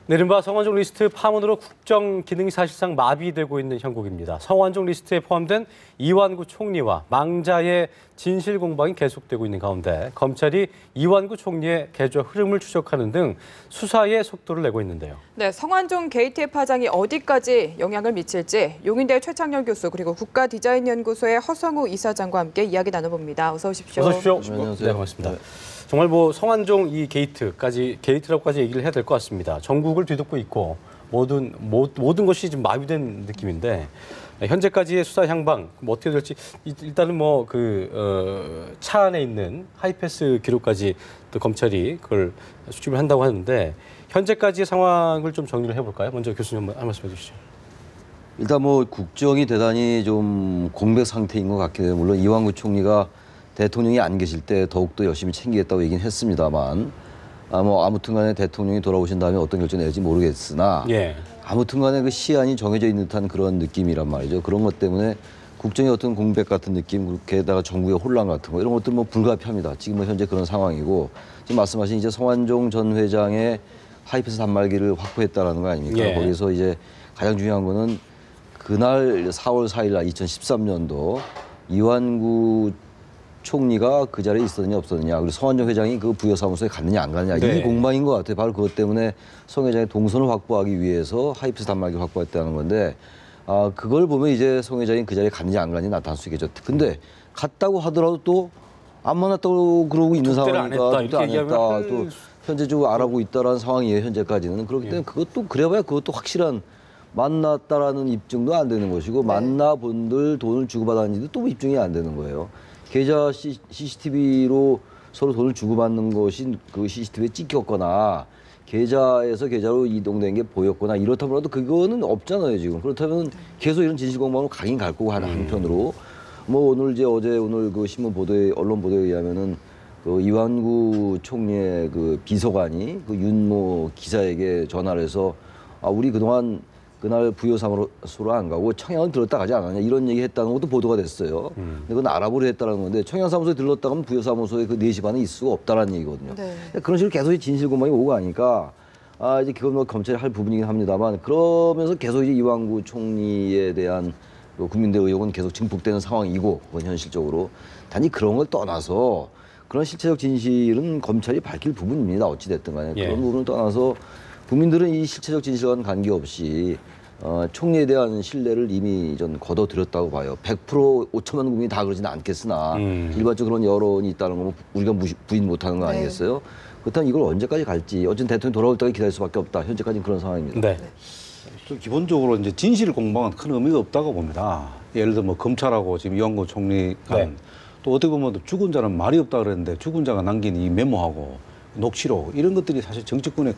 이른바 성완종 리스트 파문으로 국정 기능이 사실상 마비되고 있는 형국입니다. 성완종 리스트에 포함된 이완구 총리와 망자의 진실 공방이 계속되고 있는 가운데 검찰이 이완구 총리의 계좌 흐름을 추적하는 등 수사에 속도를 내고 있는데요. 네, 성완종 게이트의 파장이 어디까지 영향을 미칠지 용인대 최창렬 교수 그리고 국가디자인연구소의 허성우 이사장과 함께 이야기 나눠봅니다. 어서 오십시오. 어서 오십시오. 안녕하세요. 네, 반갑습니다. 네. 정말 성완종 이 게이트라고까지 얘기를 해야 될 것 같습니다. 전국을 뒤덮고 있고 모든 것이 지금 마비된 느낌인데 현재까지의 수사 향방 어떻게 될지 일단은 차 안에 있는 하이패스 기록까지 또 검찰이 그걸 수집을 한다고 하는데 현재까지의 상황을 좀 정리를 해볼까요? 먼저 교수님 한 말씀 해주시죠. 일단 국정이 대단히 좀 공백 상태인 것 같긴 해요. 물론 이완구 총리가 대통령이 안 계실 때 더욱더 열심히 챙기겠다고 얘기는 했습니다만 아무튼 간에 대통령이 돌아오신 다음에 어떤 결정을 내릴지 모르겠으나 아무튼 간에 그 시한이 정해져 있는 듯한 그런 느낌이란 말이죠. 그런 것 때문에 국정의 어떤 공백 같은 느낌, 게다가 정부의 혼란 같은 거 이런 것들 불가피합니다. 지금 현재 그런 상황이고 지금 말씀하신 이제 성완종 전 회장의 하이패스 단말기를 확보했다라는 거 아닙니까? 거기서 이제 가장 중요한 거는 그날 4월 4일 날 2013년도 이완구 총리가 그 자리에 있었느냐 없었느냐 그리고 성완종 회장이 그 부여사무소에 갔느냐 안 갔느냐 이 공방인 것 같아요. 바로 그것 때문에 성 회장의 동선을 확보하기 위해서 하이패스 단말기를 확보했다는 건데 그걸 보면 이제 성 회장이 그 자리에 갔느냐 안 갔느냐 나타날 수 있겠죠. 근데 갔다고 하더라도 또 안 만났다고 그러고 있는 상황이니까 그때 안 했다. 또 현재적으로 알아보고 있다라는 상황이에요. 현재까지는. 그렇기 때문에 그것도 그래봐야 그것도 확실한 만났다라는 입증도 안 되는 것이고 만나본들 돈을 주고받았는지도 또 입증이 안 되는 거예요. 계좌 CCTV로 서로 돈을 주고받는 것이 그 CCTV에 찍혔거나 계좌에서 계좌로 이동된 게 보였거나 이렇다더라도 그거는 없잖아요 지금. 그렇다면 계속 이런 진실 공방으로 가긴 갈 거고 한편으로 오늘 오늘 그 신문 보도에 언론 보도에 의하면은 그 이완구 총리의 그 비서관이 그 윤모 기자에게 전화를 해서 우리 그동안 그날 부여사무소로 안 가고 청양을 들렀다 가지 않았냐 이런 얘기 했다는 것도 보도가 됐어요. 근데 그건 알아보려 했다는 건데 청양사무소에 들렀다 가면 부여사무소에 그 4시 반에 있을 수가 없다라는 얘기거든요. 그런 식으로 계속 진실 공방이 오고 가니까 이제 그건 검찰이 할 부분이긴 합니다만 그러면서 계속 이제 이완구 총리에 대한 국민대 의혹은 계속 증폭되는 상황이고 그건 현실적으로 단지 그런 걸 떠나서 그런 실체적 진실은 검찰이 밝힐 부분입니다. 어찌 됐든 간에 그런 부분을 떠나서 국민들은 이 실체적 진실과는 관계없이 총리에 대한 신뢰를 이미 전 거둬들였다고 봐요. 100% 5천만 국민이 다 그러지는 않겠으나 일반적으로 그런 여론이 있다는 건 우리가 부인 못하는 거 아니겠어요? 그렇다면 이걸 언제까지 갈지 어쨌든 대통령이 돌아올 때까지 기다릴 수밖에 없다. 현재까지는 그런 상황입니다. 기본적으로 이제 진실 공방은 큰 의미가 없다고 봅니다. 예를 들어 검찰하고 지금 이완구 총리가 또 어떻게 보면 죽은 자는 말이 없다 그랬는데 죽은 자가 남긴 이 메모하고 녹취록 이런 것들이 사실 정치권에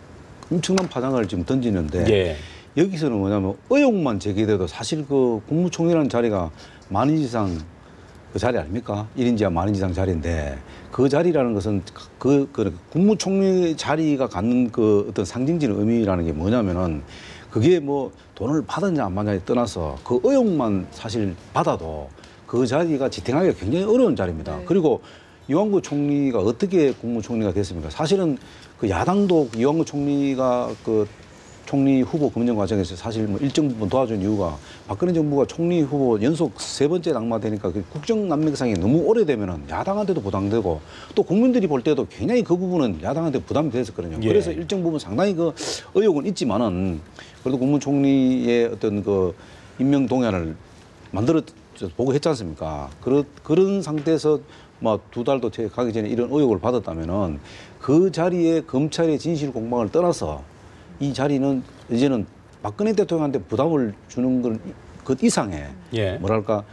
엄청난 파장을 지금 던지는데 여기서는 뭐냐면 의혹만 제기돼도 사실 그 국무총리라는 자리가 만인지상 그 자리 아닙니까? 1인지하 만인지상 자리인데 그 자리라는 것은 그 국무총리 자리가 갖는 그 어떤 상징적인 의미라는 게 뭐냐면은 그게 돈을 받았냐 안 받느냐에 떠나서 그 의혹만 사실 받아도 그 자리가 지탱하기가 굉장히 어려운 자리입니다. 그리고 이완구 총리가 어떻게 국무총리가 됐습니까? 사실은 그 야당도 이완구 총리가 그 총리 후보 검증 과정에서 사실 일정 부분 도와준 이유가 박근혜 정부가 총리 후보 연속 3번째 낙마되니까 그 국정 난맥상이 너무 오래되면은 야당한테도 부담되고 또 국민들이 볼 때도 굉장히 그 부분은 야당한테 부담이 됐었거든요. 그래서 일정 부분 상당히 그 의혹은 있지만은 그래도 국무총리의 어떤 그 임명 동향을 보고 했지 않습니까? 그런 상태에서 2달도 채 가기 전에 이런 의혹을 받았다면은 그 자리에 검찰의 진실 공방을 떠나서 이 자리는 이제는 박근혜 대통령한테 부담을 주는 것 이상의 뭐랄까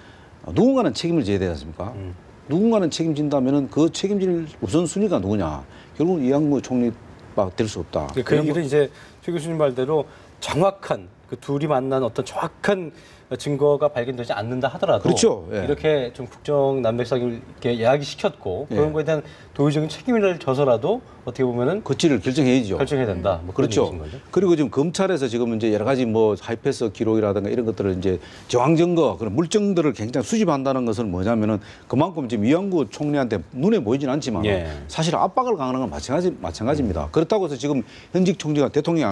누군가는 책임을 져야 되지 않습니까? 누군가는 책임진다면은 그 책임질 우선순위가 누구냐? 결국 이완구 총리가 될 수 없다. 그 얘기는 이제 최 교수님 말대로 정확한 그 둘이 만난 어떤 정확한 증거가 발견되지 않는다 하더라도 그렇죠. 예. 이렇게 좀 국정 난맥상을 이렇게 야기시켰고 예. 그런 거에 대한 도의적인 책임을 져서라도 어떻게 보면은 거치를 결정해야죠. 결정해야 된다. 뭐 그런 그렇죠. 얘기신 거죠. 그리고 지금 검찰에서 지금 이제 여러 가지 뭐 하이패스 기록이라든가 이런 것들을 이제 정황 증거 그런 물증들을 굉장히 수집한다는 것은 뭐냐면은 그만큼 지금 이완구 총리한테 눈에 보이진 않지만 예. 사실 압박을 가하는 건 마찬가지입니다. 그렇다고 해서 지금 현직 총리가 대통령이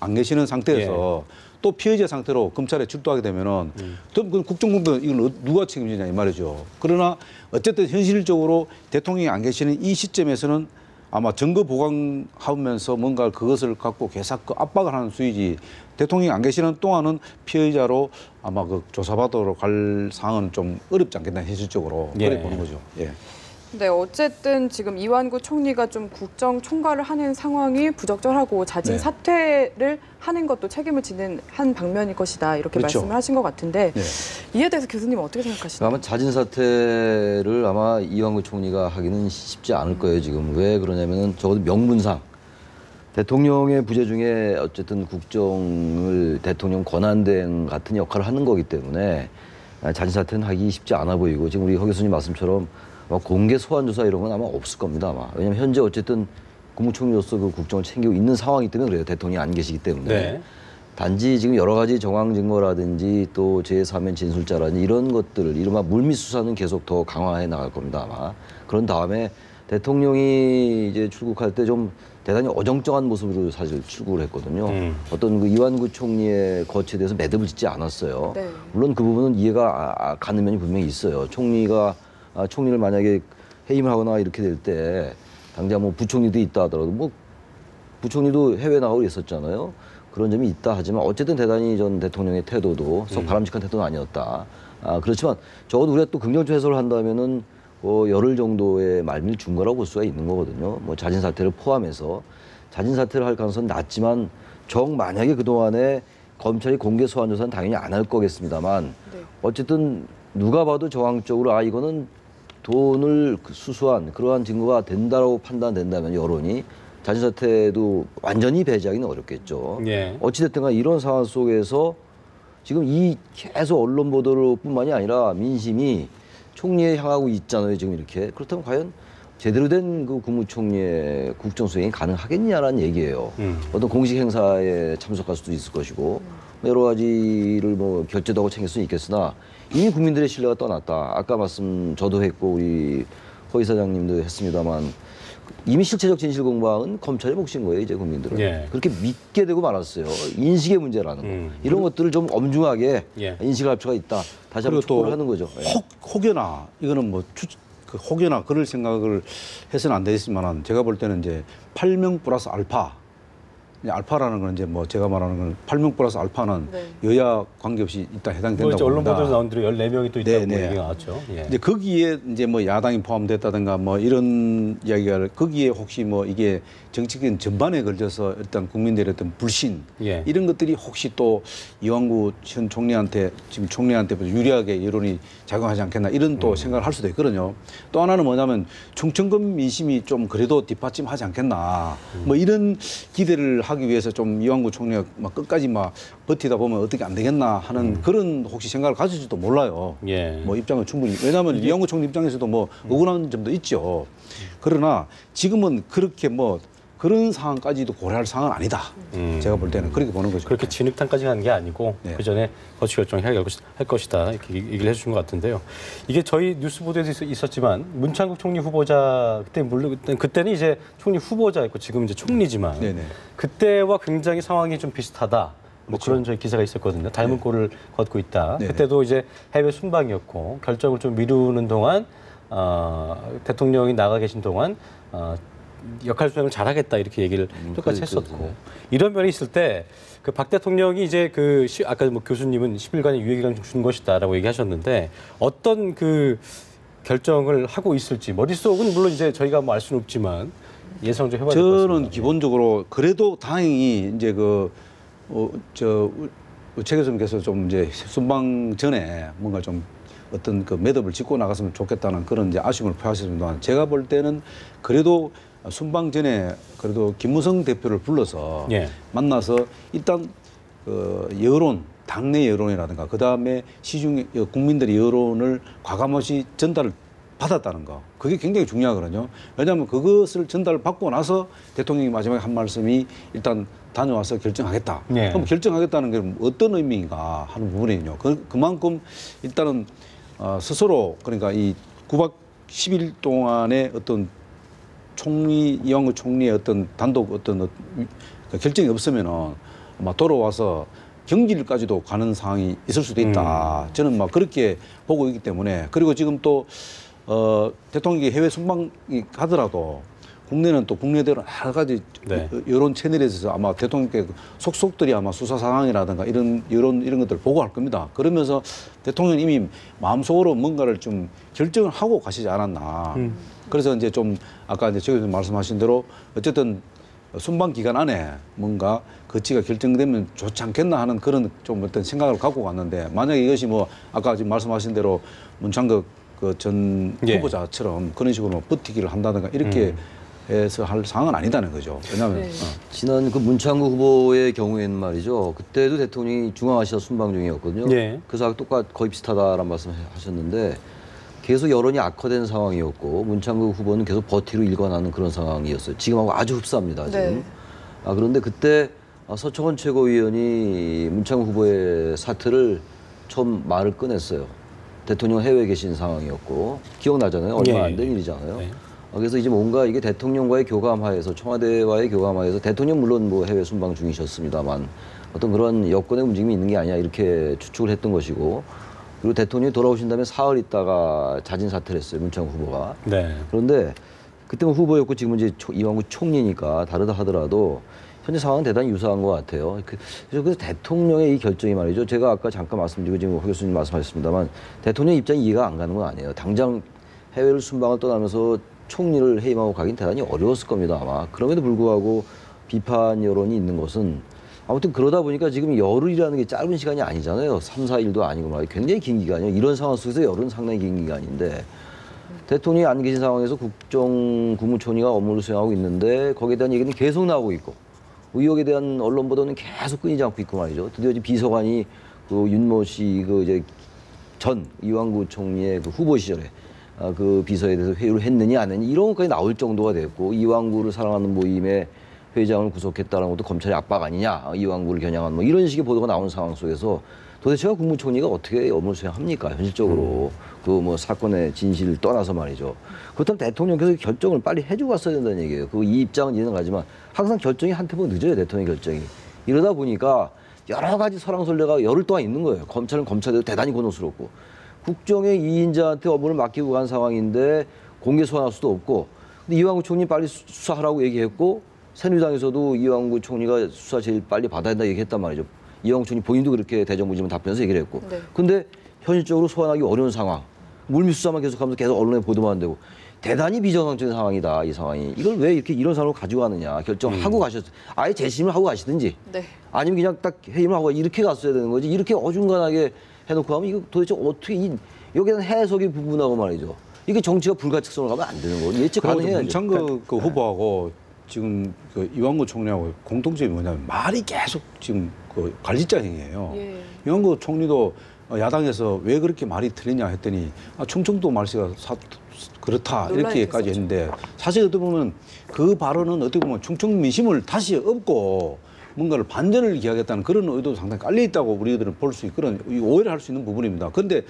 안 계시는 상태에서 또 피해자 상태로 검찰에 출두하게 되면은 또 국정농단 이건 누가 책임지냐 이 말이죠. 그러나 어쨌든 현실적으로 대통령이 안 계시는 이 시점에서는 아마 증거 보강하면서 뭔가 그것을 갖고 계속 그 압박을 하는 수이지 대통령이 안 계시는 동안은 피해자로 아마 그 조사받으러 갈 상황은 좀 어렵지 않겠나 현실적으로 예. 그래 보는 거죠. 예. 네, 어쨌든 지금 이완구 총리가 좀 국정 총괄을 하는 상황이 부적절하고 자진 네. 사퇴를 하는 것도 책임을 지는 한 방면일 것이다 이렇게 그렇죠. 말씀을 하신 것 같은데 네. 이에 대해서 교수님 어떻게 생각하시나요? 아마 자진 사퇴를 아마 이완구 총리가 하기는 쉽지 않을 거예요. 지금 왜 그러냐면은 적어도 명분상 대통령의 부재 중에 어쨌든 국정을 대통령 권한대행 같은 역할을 하는 거기 때문에 자진 사퇴는 하기 쉽지 않아 보이고 지금 우리 허 교수님 말씀처럼 공개 소환 조사 이런 건 아마 없을 겁니다. 아마 왜냐하면 현재 어쨌든 국무총리로서 그 국정을 챙기고 있는 상황이기 때문에 그래요. 대통령이 안 계시기 때문에. 네. 단지 지금 여러 가지 정황 증거라든지 또 제3의 진술자라든지 이런 것들을 이른바 물밑 수사는 계속 더 강화해 나갈 겁니다. 아마. 그런 다음에 대통령이 이제 출국할 때 좀 대단히 어정쩡한 모습으로 사실 출국을 했거든요. 어떤 그 이완구 총리의 거취에 대해서 매듭을 짓지 않았어요. 네. 물론 그 부분은 이해가 가는 면이 분명히 있어요. 총리를 만약에 해임을 하거나 이렇게 될 때 당장 뭐 부총리도 있다 하더라도 뭐 부총리도 해외 나가고 있었잖아요. 그런 점이 있다 하지만 어쨌든 대단히 전 대통령의 태도도 속 바람직한 태도는 아니었다. 그렇지만 적어도 우리가 또 긍정적 해석을 한다면은 열흘 정도의 말미를 준 거라고 볼 수가 있는 거거든요. 뭐 자진 사퇴를 포함해서 자진 사퇴를 할 가능성은 낮지만 만약에 그 동안에 검찰이 공개 소환 조사는 당연히 안 할 거겠습니다만 네. 어쨌든 누가 봐도 정황적으로 이거는 돈을 수수한 그러한 증거가 된다라고 판단된다면 여론이 자진 사퇴도 완전히 배제하기는 어렵겠죠. 예. 어찌됐든 간 이런 상황 속에서 지금 이 계속 언론 보도로뿐만이 아니라 민심이 총리에 향하고 있잖아요. 지금 이렇게. 그렇다면 과연 제대로 된 그 국무총리의 국정 수행이 가능하겠냐라는 얘기예요. 어떤 공식 행사에 참석할 수도 있을 것이고 여러 가지를 뭐 결제도 하고 챙길 수는 있겠으나 이미 국민들의 신뢰가 떠났다. 아까 말씀 저도 했고 우리 허 이사장님도 했습니다만 이미 실체적 진실 공방은 검찰의 몫인 거예요. 이제 국민들은. 예. 그렇게 믿게 되고 말았어요. 인식의 문제라는 거. 이런 것들을 좀 엄중하게 예. 인식할 필요가 있다. 다시 한번 그리고 또 촉구를 하는 거죠. 예. 혹여나 이거는 뭐 혹여나 그럴 생각을 해서는 안 되겠지만 제가 볼 때는 이제 8명 플러스 알파. 알파라는 건 이제 뭐 제가 말하는 건 8명 플러스 알파는 네. 여야 관계없이 일단 해당이 뭐 된다고 이제 언론 봅니다. 보도에 나온 대로 14명이 또 있다고 네, 네. 얘기가 나왔죠. 예. 이제 거기에 이제 뭐 야당이 포함됐다든가 뭐 이런 이야기가 거기에 혹시 뭐 이게 정치적인 전반에 걸쳐서 일단 국민들의 어떤 불신 예. 이런 것들이 혹시 또 이완구 전 총리한테 지금 총리한테 유리하게 여론이 작용하지 않겠나 이런 또 생각을 할 수도 있거든요. 또 하나는 뭐냐면 충청권 민심이 좀 그래도 뒷받침하지 않겠나 뭐 이런 기대를 하기 위해서 좀 이완구 총리가 막 끝까지 막 버티다 보면 어떻게 안 되겠나 하는 그런 혹시 생각을 가질지도 몰라요. 예. 뭐 입장을 충분히 왜냐하면 이완구 총리 입장에서도 뭐 억울한 점도 있죠. 그러나 지금은 그렇게 뭐 그런 상황까지도 고려할 상황은 아니다. 제가 볼 때는 그렇게 보는 거죠. 그렇게 진흙탕까지 가는 게 아니고 네. 그 전에 거취 결정을 할 것이다 이렇게 얘기를 해주신 것 같은데요. 이게 저희 뉴스 보도에도 있었지만 문창국 총리 후보자 그때 물론 그때는 이제 총리 후보자였고 지금 이제 총리지만 네네. 그때와 굉장히 상황이 좀 비슷하다. 뭐 그렇죠. 그런 저희 기사가 있었거든요. 닮은 꼴을 걷고 있다. 네네. 그때도 이제 해외 순방이었고 결정을 좀 미루는 동안 대통령이 나가 계신 동안 역할 수행을 잘하겠다 이렇게 얘기를 똑같이 했었고 이런 면이 있을 때 그 박 대통령이 이제 아까 뭐 교수님은 10일간의 유예기간을 준 것이다라고 얘기하셨는데 어떤 그 결정을 하고 있을지 머릿속은 물론 이제 저희가 뭐 알 수는 없지만 예상 좀 해봐야 될 것 같습니다. 저는 기본적으로 그래도 다행히 이제 최 교수님께서 좀 이제 순방 전에 뭔가 좀 어떤 그 매듭을 짚고 나갔으면 좋겠다는 그런 이제 아쉬움을 표하셨습니다만 제가 볼 때는 그래도 순방 전에 그래도 김무성 대표를 불러서 예. 만나서 일단 그 여론 당내 여론이라든가 그다음에 시중 국민들의 여론을 과감하게 전달을 받았다는 거. 그게 굉장히 중요하거든요. 왜냐하면 그것을 전달을 받고 나서 대통령이 마지막에 한 말씀이 일단 다녀와서 결정하겠다. 네. 그럼 결정하겠다는 게 어떤 의미인가 하는 부분이요. 그만큼 일단은 스스로 그러니까 이 9박 10일 동안의 어떤 이완구 총리의 어떤 단독 어떤 결정이 없으면은 아마 돌아와서 경질까지도 가는 상황이 있을 수도 있다. 저는 막 그렇게 보고 있기 때문에 그리고 지금 또 대통령이 해외 순방이 가더라도 국내는 또 국내대로 여러 가지 네. 여론 채널에서 아마 대통령께 속속들이 아마 수사 상황이라든가 이런 여론 이런 것들 보고할 겁니다. 그러면서 대통령은 이미 마음속으로 뭔가를 좀 결정을 하고 가시지 않았나. 그래서 이제 좀 아까 이제 저기 말씀하신 대로 어쨌든 순방 기간 안에 뭔가 거치가 결정되면 좋지 않겠나 하는 그런 좀 어떤 생각을 갖고 갔는데 만약에 이것이 뭐 아까 지금 말씀하신 대로 문창극 그 전 예. 후보자처럼 그런 식으로 뭐 버티기를 한다든가 이렇게 해서 할 상황은 아니다는 거죠. 왜냐하면 네. 지난 그 문창구 후보의 경우에는 말이죠. 그때도 대통령이 중앙아시아 순방 중이었거든요. 예. 그래서 거의 비슷하다라는 말씀 하셨는데 계속 여론이 악화된 상황이었고 문창구 후보는 계속 버티로 일관하는 그런 상황이었어요. 지금하고 아주 흡사합니다. 지금. 네. 그런데 그때 서청원 최고위원이 문창구 후보의 사퇴를 처음 말을 꺼냈어요. 대통령 해외에 계신 상황이었고 기억나잖아요. 얼마 안 된 일이잖아요. 네. 그래서 이제 뭔가 이게 대통령과의 교감하에서 청와대와의 교감하에서 대통령 물론 뭐 해외 순방 중이셨습니다만 어떤 그런 여권의 움직임이 있는 게 아니냐 이렇게 추측을 했던 것이고 그리고 대통령이 돌아오신 다음에 사흘 있다가 자진 사퇴를 했어요. 문창구 후보가. 네. 그런데 그때는 후보였고 지금은 이제 이완구 총리니까 다르다 하더라도 현재 상황은 대단히 유사한 것 같아요. 그래서 대통령의 이 결정이 말이죠. 제가 아까 잠깐 말씀드리고 지금 허 교수님 말씀하셨습니다만 대통령 입장이 이해가 안 가는 건 아니에요. 당장 해외를 순방을 떠나면서 총리를 해임하고 가긴 대단히 어려웠을 겁니다. 아마. 그럼에도 불구하고 비판 여론이 있는 것은 아무튼 그러다 보니까 지금 열흘이라는 게 짧은 시간이 아니잖아요. 3, 4일도 아니고 말이에요. 굉장히 긴 기간이에요. 이런 상황 속에서 열흘은 상당히 긴 기간인데 대통령이 안 계신 상황에서 국무총리가 업무를 수행하고 있는데 거기에 대한 얘기는 계속 나오고 있고 의혹에 대한 언론 보도는 계속 끊이지 않고 있고 말이죠. 드디어 이제 비서관이 그 윤모 씨 그 이제 전 이완구 총리의 그 후보 시절에 그 비서에 대해서 회유를 했느냐 안 했느냐 이런 것까지 나올 정도가 됐고 이완구를 사랑하는 모임의 회장을 구속했다는 것도 검찰의 압박 아니냐 이완구를 겨냥한 뭐 이런 식의 보도가 나오는 상황 속에서 도대체가 국무총리가 어떻게 업무를 수행합니까 현실적으로 그 뭐 사건의 진실을 떠나서 말이죠. 그렇다면 대통령께서 결정을 빨리 해주고 왔어야 된다는 얘기예요. 그 이 입장은 이해는 가지만 항상 결정이 한 템포 늦어요 대통령 결정이. 이러다 보니까 여러 가지 설왕설래가 열흘 동안 있는 거예요. 검찰은 검찰대로 대단히 곤혹스럽고 국정의 2인자한테 업무를 맡기고 간 상황인데 공개 소환할 수도 없고 근데 이완구 총리 빨리 수사하라고 얘기했고 새누리당에서도 이완구 총리가 수사 제일 빨리 받아야 된다 얘기했단 말이죠. 이완구 총리 본인도 그렇게 대정부질문 답변에서 얘기를 했고 네. 근데 현실적으로 소환하기 어려운 상황 물밑수사만 계속하면서 계속 언론에 보도만 안 되고 대단히 비정상적인 상황이다 이 상황이 이걸 왜 이렇게 이런 상황으로 가지고 가느냐 결정하고 가셨어요. 아예 재심을 하고 가시든지 네. 아니면 그냥 딱 해임을 하고 이렇게 갔어야 되는 거지 이렇게 어중간하게 해놓고 하면 이거 도대체 어떻게 여기에 대한 해석이 부분하고 말이죠. 이게 정치가 불가측성으로 가면 안 되는 거예요. 예측 가능해야죠. 문창극 그 후보하고 지금 그 이완구 총리하고 공통점이 뭐냐면 말이 계속 지금 그 관리자행이에요. 예. 이완구 총리도 야당에서 왜 그렇게 말이 틀리냐 했더니 충청도 말씨가 그렇다 논란이 이렇게까지 됐었죠. 했는데 사실 어떻게 보면 그 발언은 어떻게 보면 충청 민심을 다시 업고 뭔가를 반전을 기하겠다는 그런 의도도 상당히 깔려 있다고 우리들은 볼 수 있고 그런 오해를 할 수 있는 부분입니다. 그런데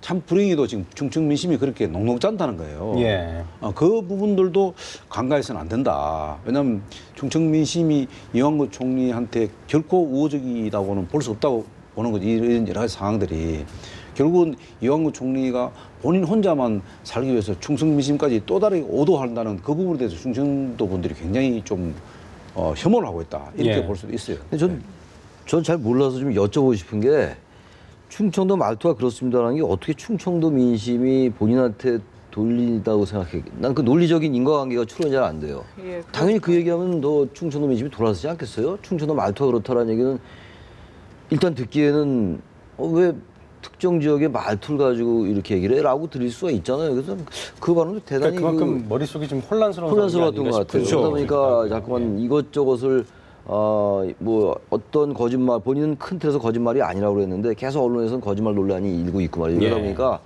참 불행히도 지금 충청 민심이 그렇게 녹록지 않다는 거예요. 예. 그 부분들도 간과해서는 안 된다. 왜냐하면 충청 민심이 이완구 총리한테 결코 우호적이라고는 볼 수 없다고 보는 거지. 이런 여러 가지 상황들이 결국은 이완구 총리가 본인 혼자만 살기 위해서 충청 민심까지 또 다르게 오도한다는 그 부분에 대해서 충청도 분들이 굉장히 좀 혐오를 하고 있다. 이렇게 예. 볼 수도 있어요. 근데 전 잘 몰라서 좀 여쭤보고 싶은 게 충청도 말투가 그렇습니다라는 게 어떻게 충청도 민심이 본인한테 돌린다고 생각해? 난 그 논리적인 인과관계가 추론이 잘 안 돼요. 예, 당연히 그 얘기하면 너 충청도 민심이 돌아서지 않겠어요? 충청도 말투가 그렇다라는 얘기는 일단 듣기에는 왜 특정 지역의 말투를 가지고 이렇게 얘기를 해라고 들릴 수가 있잖아요. 그래서 그 발언도 대단히 그러니까 그만큼 머릿속이 좀 혼란스러운 혼란스러웠던 것 같아요. 그렇죠. 그러다 보니까 자꾸만 이것저것을 뭐 어떤 거짓말, 본인은 큰 틀에서 거짓말이 아니라고 그랬는데 계속 언론에서는 거짓말 논란이 일고 있고 말이에요. 이러다 보니까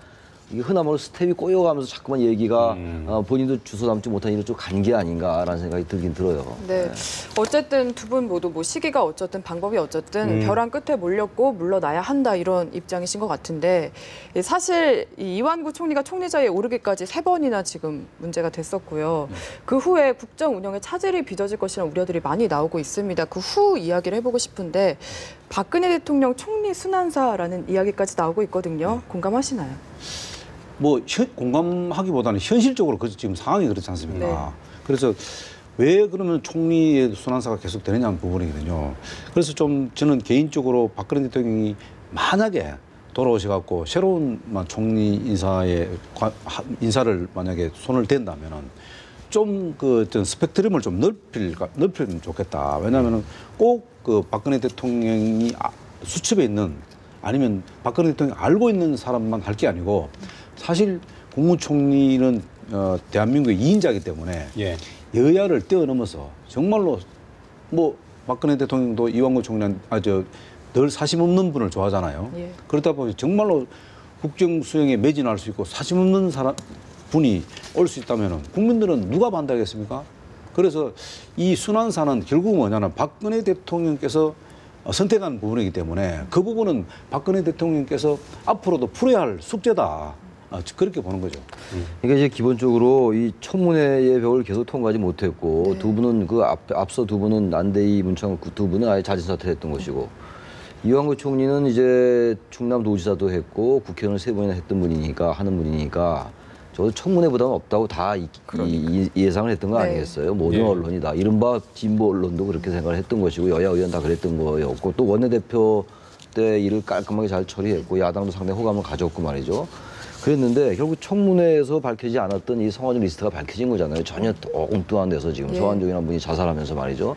이게 흔하면 스텝이 꼬여가면서 자꾸만 얘기가 본인도 주워 담지 못한 일을 좀 간 게 아닌가라는 생각이 들긴 들어요. 네. 어쨌든 두 분 모두 뭐 시기가 어쨌든 방법이 어쨌든 벼랑 끝에 몰렸고 물러나야 한다 이런 입장이신 것 같은데 사실 이 이완구 총리가 총리자에 오르기까지 3번이나 지금 문제가 됐었고요. 그 후에 국정 운영에 차질이 빚어질 것이라는 우려들이 많이 나오고 있습니다. 그 후 이야기를 해보고 싶은데 박근혜 대통령 총리 순환사라는 이야기까지 나오고 있거든요. 공감하시나요? 뭐 공감하기보다는 현실적으로 지금 상황이 그렇지 않습니까? 네. 그래서 왜 그러면 총리의 순환사가 계속 되느냐는 부분이거든요. 그래서 좀 저는 개인적으로 박근혜 대통령이 만약에 돌아오셔갖고 새로운 총리 인사를 만약에 손을 댄다면은 좀 그 스펙트럼을 좀 넓히면 좋겠다. 왜냐하면은 꼭 그 박근혜 대통령이 수첩에 있는 아니면 박근혜 대통령이 알고 있는 사람만 할 게 아니고 사실 국무총리는 대한민국의 2인자이기 때문에 여야를 뛰어넘어서 정말로 뭐 박근혜 대통령도 이완구 총리는 늘 사심 없는 분을 좋아하잖아요. 그러다 보니 정말로 국정 수행에 매진할 수 있고 사심 없는 분이 올 수 있다면 국민들은 누가 반대하겠습니까? 그래서 이 순환사는 결국 뭐냐면 박근혜 대통령께서 선택한 부분이기 때문에 그 부분은 박근혜 대통령께서 앞으로도 풀어야 할 숙제다. 그렇게 보는 거죠. 그러니까 이제 기본적으로 이 청문회의 벽을 계속 통과하지 못했고 두 분은 앞서 두 분은 난대희, 문창욱 두 분은 아예 자진 사퇴했던 것이고 이완구 총리는 이제 충남도지사도 했고 국회의원을 3번이나 했던 분이니까 하는 분이니까 저도 청문회 부담은 없다고 다 예상을 했던 거 아니겠어요? 모든 언론이 다 이른바 진보 언론도 그렇게 생각을 했던 것이고 여야 의원 다 그랬던 거였고 또 원내대표 때 일을 깔끔하게 잘 처리했고 야당도 상당히 호감을 가졌고 말이죠. 그랬는데 결국 청문회에서 밝혀지지 않았던 이 성완종 리스트가 밝혀진 거잖아요. 전혀 엉뚱한 데서 지금 성완종이라는 분이 자살하면서 말이죠.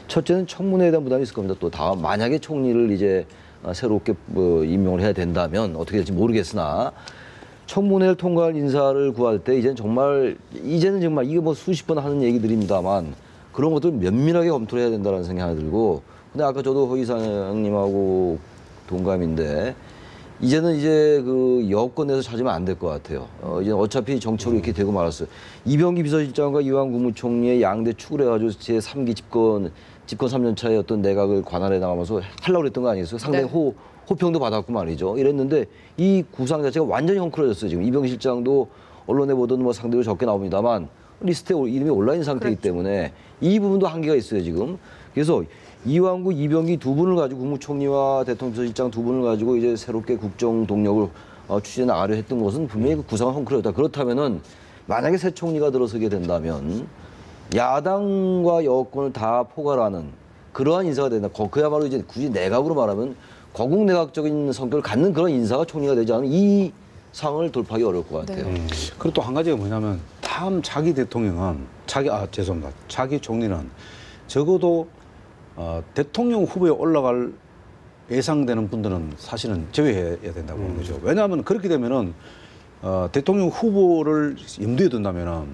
첫째는 청문회에 대한 부담이 있을 겁니다. 또 다음 만약에 총리를 이제 새롭게 임명을 해야 된다면 어떻게 될지 모르겠으나 청문회를 통과할 인사를 구할 때 이제는 정말 이게 뭐 수십 번 하는 얘기들입니다만 그런 것들 면밀하게 검토를 해야 된다는 생각이 하나 들고 근데 아까 저도 허 이사님하고 동감인데 이제는 이제 그 여권에서 찾으면 안 될 것 같아요. 이제 어차피 정치로 이렇게 되고 말았어요. 이병기 비서실장과 이완구 국무총리의 양대 축을 해가지고 제3기 집권 3년 차에 어떤 내각을 관할해 나가면서 하려고 그랬던 거 아니겠어요? 상당히 호평도 받았고 말이죠. 이랬는데 이 구상 자체가 완전히 헝클어졌어요. 지금 이병기 실장도 언론에 보던 뭐 상대로 적게 나옵니다만 리스트에 이름이 올라있는 상태이기 때문에 이 부분도 한계가 있어요. 지금. 그래서 이완구, 이병기 두 분을 가지고 국무총리와 대통령 비서실장 두 분을 가지고 이제 새롭게 국정 동력을 추진해 나가려 했던 것은 분명히 그 구상은 헝클어졌다. 그렇다면은 만약에 새 총리가 들어서게 된다면 야당과 여권을 다 포괄하는 그러한 인사가 된다. 그야말로 이제 굳이 내각으로 말하면 거국 내각적인 성격을 갖는 그런 인사가 총리가 되지 않으면 이 상을 돌파하기 어려울 것 같아요. 그리고 또 한 가지가 뭐냐면 다음 자기 대통령은 자기 총리는 적어도 대통령 후보에 올라갈 예상되는 분들은 사실은 제외해야 된다고 보는 거죠. 왜냐하면 그렇게 되면은 대통령 후보를 염두에 둔다면은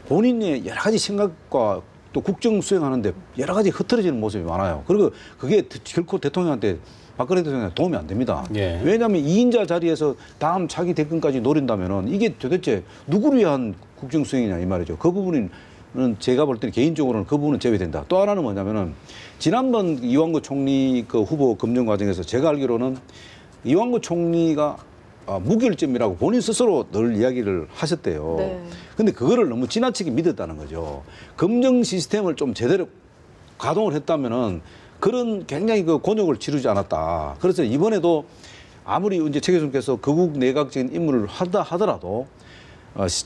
본인의 여러 가지 생각과 또 국정 수행하는데 여러 가지 흐트러지는 모습이 많아요. 그리고 그게 결코 대통령한테 박근혜 대통령한테 도움이 안 됩니다. 왜냐하면 2인자 자리에서 다음 자기 대권까지 노린다면은 이게 도대체 누구를 위한 국정 수행이냐 이 말이죠. 그 부분은 제가 볼 때는 개인적으로는 그 부분은 제외된다. 또 하나는 뭐냐면은 지난번 이완구 총리 그 후보 검증 과정에서 제가 알기로는 이완구 총리가 무결점이라고 본인 스스로 늘 이야기를 하셨대요. 근데 그거를 너무 지나치게 믿었다는 거죠. 검증 시스템을 좀 제대로 가동을 했다면은 그런 굉장히 그 곤욕을 치르지 않았다. 그래서 이번에도 아무리 이제 최 교수님께서 거국 내각적인 임무를 하더라도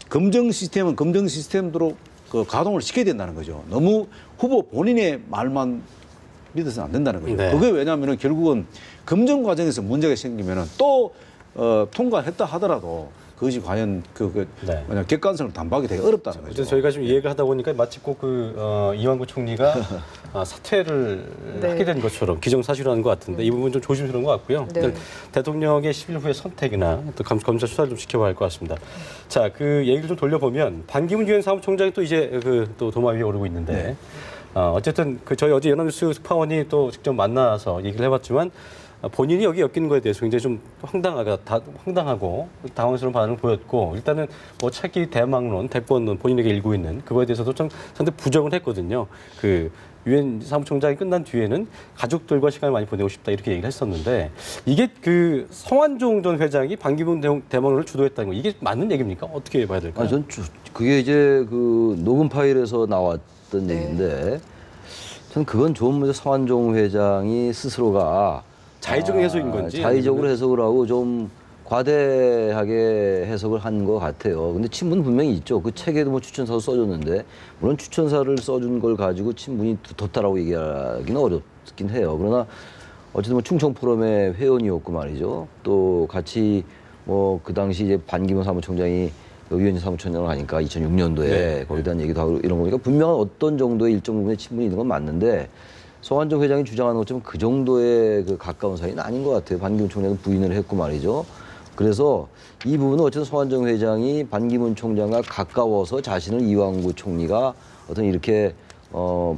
검증 시스템은 검증 시스템대로 그 가동을 시켜야 된다는 거죠. 너무 후보 본인의 말만 믿어서는 안 된다는 거죠. 그게 왜냐하면 결국은 검증 과정에서 문제가 생기면은 또 통과했다 하더라도 그것이 과연 만약 객관성을 담보하기 되게 어렵다는 거죠. 그래서 저희가 지금 이 얘기를 하다 보니까 마치 꼭 이완구 총리가 사퇴를 하게 된 것처럼 기정사실화하는 것 같은데 이 부분 좀 조심스러운 것 같고요. 대통령의 10일 후의 선택이나 또 검찰 수사를 좀 지켜봐야 할 것 같습니다. 자, 그 얘기를 좀 돌려보면 반기문 유엔 사무총장이 또 이제 또 도마 위에 오르고 있는데 어쨌든 저희 어제 연합뉴스 특파원이 또 직접 만나서 얘기를 해봤지만 본인이 여기 엮이는 거에 대해서 굉장히 좀 황당하고 당황스러운 반응을 보였고 일단은 뭐 차기 대망론, 대권론 본인에게 일고 있는 그거에 대해서도 좀 상당히 부정을 했거든요. 그 유엔 사무총장이 끝난 뒤에는 가족들과 시간을 많이 보내고 싶다 이렇게 얘기를 했었는데 이게 그 성완종 전 회장이 반기문 대망론을 주도했다는 거 이게 맞는 얘기입니까? 어떻게 봐야 될까요? 전 그게 이제 그 녹음 파일에서 나왔던 네. 얘기인데 전 그건 좀 성완종 회장이 스스로가 자의적 해석인 건지 자의적으로 해석을 하고 좀 과대하게 해석을 한 것 같아요. 근데 친분 분명히 있죠. 그 책에도 뭐 추천사도 써줬는데 물론 추천사를 써준 걸 가지고 친분이 두텁다라고 얘기하기는 어렵긴 해요. 그러나 어쨌든 뭐 충청 포럼의 회원이었고 말이죠. 또 같이 뭐 그 당시 이제 반기문 사무총장이 유엔 사무총장을 하니까 2006년도에 네. 거기에 대한 얘기도 하고 이런 거니까 분명한 어떤 정도의 일정 부분의 친분이 있는 건 맞는데 성완종 회장이 주장하는 것처럼 그 정도의 그 가까운 사이는 아닌 것 같아요. 반기문 총장은 부인을 했고 말이죠. 그래서 이 부분은 어쨌든 성완종 회장이 반기문 총장과 가까워서 자신을 이완구 총리가 어떤 이렇게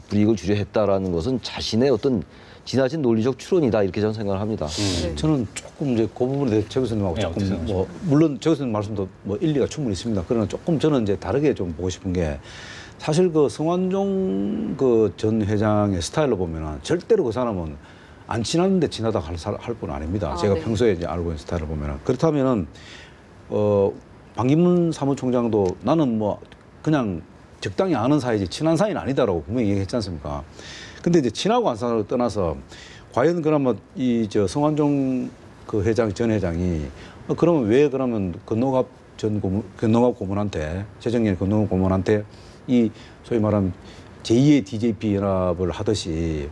불이익을 주려 했다라는 것은 자신의 어떤 지나친 논리적 추론이다 이렇게 저는 생각을 합니다. 네. 저는 조금 이제 그 부분에 대해서 정 교수님하고 네, 어떻게 조금 생각하세요? 뭐 물론 정 교수님 말씀도 뭐 일리가 충분히 있습니다. 그러나 조금 저는 이제 다르게 좀 보고 싶은 게 사실 그 성완종 그 전 회장의 스타일로 보면은 절대로 그 사람은 안 친한데 친하다 할 분 아닙니다. 제가 네. 평소에 이제 알고 있는 스타일을 보면은 그렇다면은 반기문 사무총장도 나는 뭐 그냥 적당히 아는 사이지 친한 사이는 아니다라고 분명히 얘기했지 않습니까? 근데 이제 친하고 안 친하고 떠나서 과연 그러면 이 저 성완종 그 회장 전 회장이 그러면 왜 그러면 건노갑 고문한테 최정일 건노갑 고문한테 이 소위 말하는 제2의 DJP 연합을 하듯이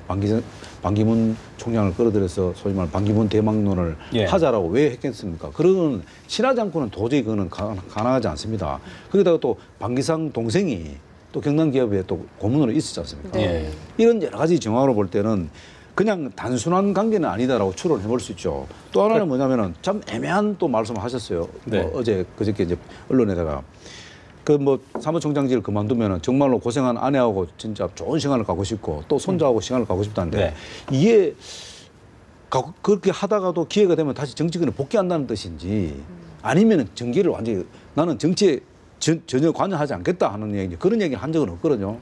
반기문 총장을 끌어들여서 소위 말하는 반기문 대망론을 예. 하자라고 왜 했겠습니까? 그런 친하지 않고는 도저히 그거는 가능하지 않습니다. 거기다가 또 반기상 동생이 또 경남 기업에 또 고문으로 있었지 않습니까? 네. 이런 여러 가지 정황으로 볼 때는 그냥 단순한 관계는 아니다라고 추론해 볼 수 있죠. 또 하나는 뭐냐면은 참 애매한 또 말씀하셨어요. 네. 뭐 어제 그저께 이제 언론에다가 그 뭐 사무총장직을 그만두면은 정말로 고생한 아내하고 진짜 좋은 시간을 가고 싶고 또 손자하고 시간을 가고 싶다는데 네. 이게 그렇게 하다가도 기회가 되면 다시 정치권에 복귀한다는 뜻인지 아니면은 정계를 완전히 나는 정치에 전혀 관여하지 않겠다 하는 얘기 그런 얘기를 한 적은 없거든요.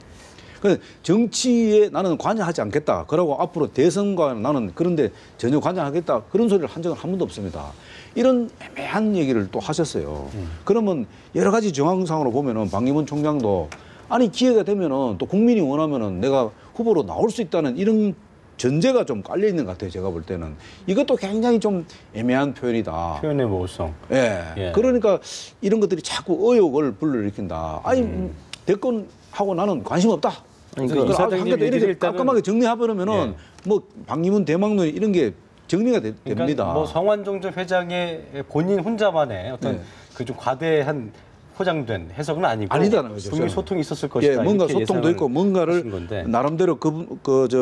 그래서 정치에 나는 관여하지 않겠다. 그러고 앞으로 대선과 나는 그런데 전혀 관여하겠다. 그런 소리를 한 적은 한 번도 없습니다. 이런 애매한 얘기를 또 하셨어요. 그러면 여러 가지 정황상으로 보면은 반기문 총장도 아니 기회가 되면은 또 국민이 원하면은 내가 후보로 나올 수 있다는 이런 전제가 좀 깔려 있는 것 같아요. 제가 볼 때는 이것도 굉장히 좀 애매한 표현이다. 표현의 모호성. 예. 예. 그러니까 이런 것들이 자꾸 의혹을 불러일으킨다. 아니 대권하고 나는 관심 없다. 그러니까 그러니까 이사장님 이렇게 얘기를 일단은- 깔끔하게 정리해버리면은 뭐 반기문 대망론 이런 게 정리가 그러니까 됩니다. 뭐 성완종 전 회장의 본인 혼자만의 어떤 네. 그 좀 과대한 포장된 해석은 아니고 아니다는 거죠, 분명히 저는. 소통이 있었을 것이다. 예, 뭔가 이렇게 소통도 예상을 있고 뭔가를 하신 건데. 나름대로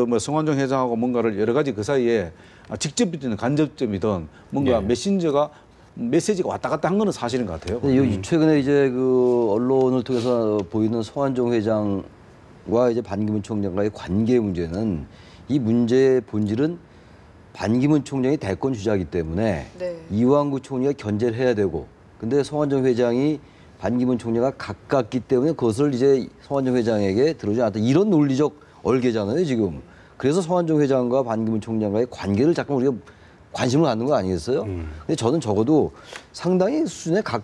뭐 성완종 회장하고 뭔가를 여러 가지 그 사이에 직접이든 간접점이든 뭔가 네. 메시지가 왔다 갔다 한 거는 사실인 것 같아요. 근데 최근에 이제 그 언론을 통해서 보이는 성완종 회장과 이제 반기문 총장과의 관계 문제는 이 문제의 본질은 반기문 총장이 대권 주자이기 때문에 네. 이완구 총리가 견제를 해야 되고 근데 성완종 회장이 반기문 총리가 가깝기 때문에 그것을 이제 성완종 회장에게 들어주지 않았다. 이런 논리적 얼개잖아요, 지금. 그래서 성완종 회장과 반기문 총장과의 관계를 잠깐 우리가 관심을 갖는 거 아니겠어요? 근데 저는 적어도 상당히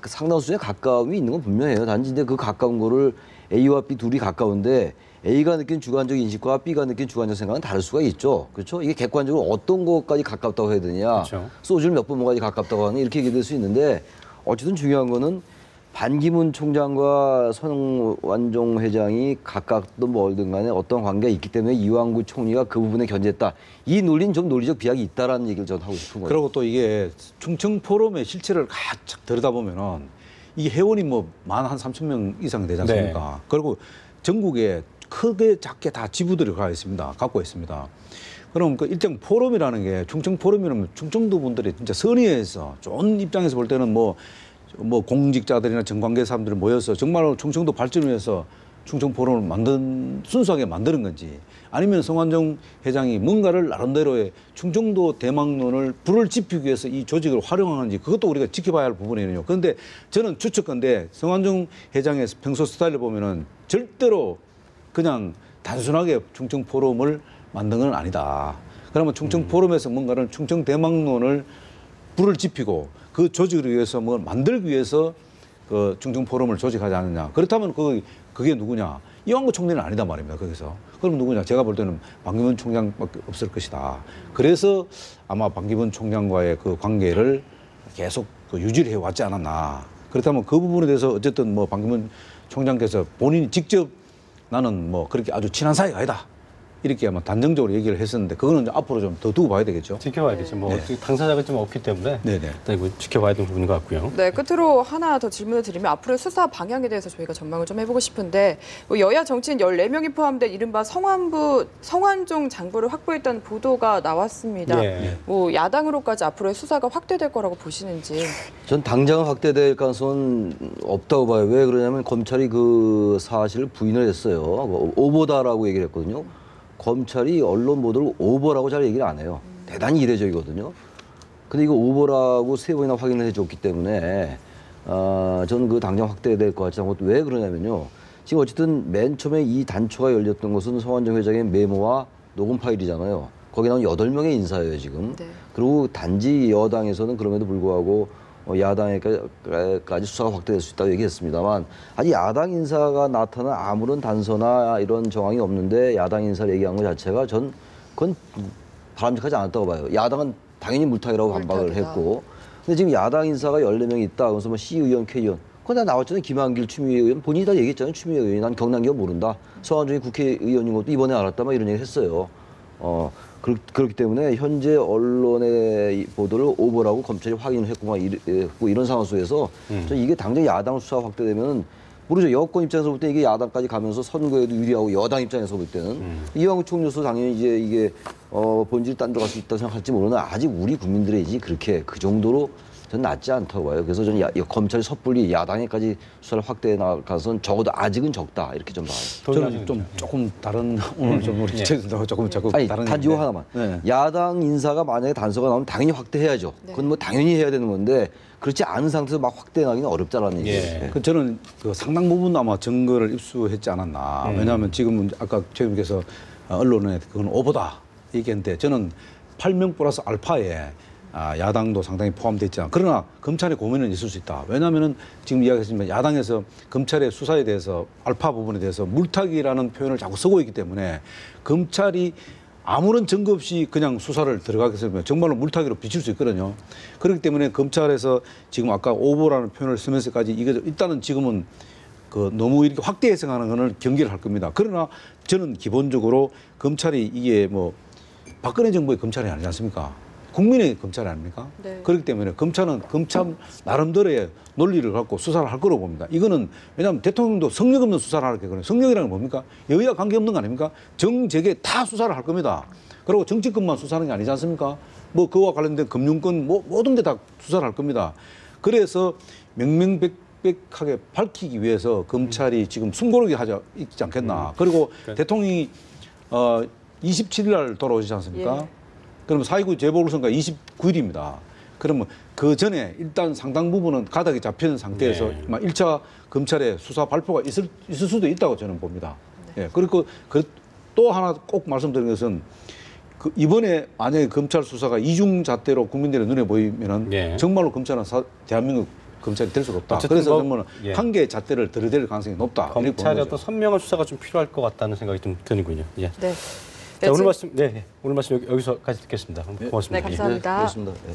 상당 수준의 가까움이 있는 건 분명해요. 단지 근데 그 가까운 거를 A와 B 둘이 가까운데 A가 느낀 주관적 인식과 B가 느낀 주관적 생각은 다를 수가 있죠. 그렇죠? 이게 객관적으로 어떤 것까지 가깝다고 해야 되느냐. 그렇죠. 소주를 몇 번 먹어야지 가깝다고 하는 이렇게 얘기될 수 있는데 어쨌든 중요한 거는 반기문 총장과 성완종 회장이 가깝든 멀든 간에 어떤 관계가 있기 때문에 이완구 총리가 그 부분에 견제했다. 이 논리는 좀 논리적 비약이 있다라는 얘기를 저는 하고 싶은 거예요. 그리고 또 이게 충청 포럼의 실체를 가득 들여다보면은 이 회원이 뭐 만 한 3천 명 이상 되지 않습니까? 그리고 전국에 크게 작게 다 지부들이 갖고 있습니다. 그럼 그 일정 포럼이라는 게 충청 포럼이라면 충청도 분들이 진짜 선의해서 좋은 입장에서 볼 때는 뭐 공직자들이나 정관계 사람들이 모여서 정말로 충청도 발전을 위해서 충청 포럼을 순수하게 만드는 건지 아니면 성완종 회장이 뭔가를 나름대로의 충청도 대망론을 불을 지피기 위해서 이 조직을 활용하는지 그것도 우리가 지켜봐야 할 부분이에요. 그런데 저는 추측건데 성완종 회장의 평소 스타일을 보면은 절대로 그냥 단순하게 충청 포럼을 만든 건 아니다. 그러면 충청 포럼에서 뭔가를 충청 대망론을 불을 지피고 그 조직을 위해서 뭘 만들기 위해서 그 충청 포럼을 조직하지 않느냐. 그렇다면 그게 누구냐? 이완구 총리는 아니다 말입니다. 거기서. 그럼 누구냐? 제가 볼 때는 반기문 총장밖에 없을 것이다. 그래서 아마 반기문 총장과의 그 관계를 계속 유지를 해왔지 않았나. 그렇다면 그 부분에 대해서 어쨌든 뭐 반기문 총장께서 본인이 직접 나는 뭐 그렇게 아주 친한 사이가 아니다. 이렇게 아마 단정적으로 얘기를 했었는데 그거는 이제 앞으로 좀 더 두고 봐야 되겠죠. 지켜봐야겠죠. 뭐 어떻게 당사자가 좀 없기 때문에 네네. 일단 이거 지켜봐야 되는 부분인 것 같고요. 네, 끝으로 하나 더 질문을 드리면 앞으로의 수사 방향에 대해서 저희가 전망을 좀 해보고 싶은데 뭐 여야 정치인 14명이 포함된 이른바 성완종 장부를 확보했다는 보도가 나왔습니다. 예. 뭐 야당으로까지 앞으로의 수사가 확대될 거라고 보시는지. 전 당장 확대될 가능성은 없다고 봐요. 왜 그러냐면 검찰이 그 사실을 부인을 했어요. 오보다라고 얘기를 했거든요. 검찰이 언론 보도를 오보라고 잘 얘기를 안 해요. 대단히 이례적이거든요. 근데 이거 오보라고 3번이나 확인을 해줬기 때문에 저는 그 당장 확대될 것 같지 않고 왜 그러냐면요. 지금 어쨌든 맨 처음에 이 단초가 열렸던 것은 성완종 회장의 메모와 녹음 파일이잖아요. 거기 나온 8명의 인사예요, 지금. 네. 그리고 단지 여당에서는 그럼에도 불구하고 야당에까지 수사가 확대될 수 있다고 얘기했습니다만 아직 야당 인사가 나타난 아무런 단서나 이런 정황이 없는데 야당 인사를 얘기한 것 자체가 그건 바람직하지 않았다고 봐요. 야당은 당연히 물타기라고 반박을 물타기다. 했고 근데 지금 야당 인사가 14명 있다. 그래서 뭐 시의원, K의원 그건 다 나왔잖아요. 김한길 추미애의원 본인이 다 얘기했잖아요. 추미애의원이 난 경남기업 모른다. 성완종이 국회의원인 것도 이번에 알았다. 막 이런 얘기를 했어요. 그렇기 때문에 현재 언론의 보도를 오보라고 검찰이 확인을 했고 이런 상황 속에서 저는 이게 당장 야당 수사가 확대되면 모르죠. 여권 입장에서 볼 때 이게 야당까지 가면서 선거에도 유리하고 여당 입장에서 볼 때는 이완구 총리로서 당연히 이제 이게 본질이 딴 데 갈 수 있다고 생각할지 모르나 아직 우리 국민들의 이제 그렇게 그 정도로 저는 낮지 않다고 봐요. 그래서 저는 검찰이 섣불리 야당에까지 수사를 확대해 나가서는 적어도 아직은 적다 이렇게 좀 봐요. 저는 좀 조금 다른 오늘 좀 우리 기자들하고 조금 자꾸 아니 다른 단지 얘기인데. 하나만. 네. 야당 인사가 만약에 단서가 나오면 당연히 확대해야죠. 그건 뭐 당연히 해야 되는 건데 그렇지 않은 상태에서 막 확대해 나가기는 어렵다라는 얘기예요. 그 저는 그 상당 부분 아마 증거를 입수했지 않았나. 왜냐하면 지금은 아까 최님께서 언론에 그건 오보다 얘기했는데 저는 8명 플러스 알파에 야당도 상당히 포함되어 있지 않아. 그러나 검찰의 고민은 있을 수 있다. 왜냐하면은 지금 이야기했지만 야당에서 검찰의 수사에 대해서 알파 부분에 대해서 물타기라는 표현을 자꾸 쓰고 있기 때문에 검찰이 아무런 증거 없이 그냥 수사를 들어가겠으면 정말로 물타기로 비칠 수 있거든요. 그렇기 때문에 검찰에서 지금 아까 오보라는 표현을 쓰면서까지 이게 일단은 지금은 그 너무 이렇게 확대 해석하는 거는 경계를 할 겁니다. 그러나 저는 기본적으로 검찰이 이게 뭐 박근혜 정부의 검찰이 아니지 않습니까? 국민의 검찰이 아닙니까? 네. 그렇기 때문에 검찰은 검찰 나름대로의 논리를 갖고 수사를 할 거라고 봅니다. 이거는 왜냐하면 대통령도 성역 없는 수사를 하게 그래요. 성역이라는 건 뭡니까? 여야 관계없는 거 아닙니까? 정재계 다 수사를 할 겁니다. 그리고 정치권만 수사하는 게 아니지 않습니까? 뭐 그와 관련된 금융권 뭐 모든 게 다 수사를 할 겁니다. 그래서 명명백백하게 밝히기 위해서 검찰이 지금 숨고르기 있지 않겠나. 그리고 대통령이 27일 날 돌아오시지 않습니까? 예. 그러면 4.29 재보궐선거가 29일입니다. 그러면 그 전에 일단 상당 부분은 가닥이 잡히는 상태에서 네. 1차 검찰의 수사 발표가 있을 수도 있다고 저는 봅니다. 예. 그리고 또 하나 꼭 말씀드리는 것은 그 이번에 만약에 검찰 수사가 이중잣대로 국민들의 눈에 보이면은 네. 정말로 검찰은 대한민국 검찰이 될 수가 없다. 어쨌든 그래서 뭐, 정말 예. 한 개의 잣대를 들이댈 가능성이 높다. 이렇게 보는 검찰의 거죠. 어떤 선명한 수사가 좀 필요할 것 같다는 생각이 좀 드는군요. 예. 네. 자, 오늘 말씀 여기서까지 듣겠습니다. 고맙습니다. 네, 감사합니다. 네, 그렇습니다. 네.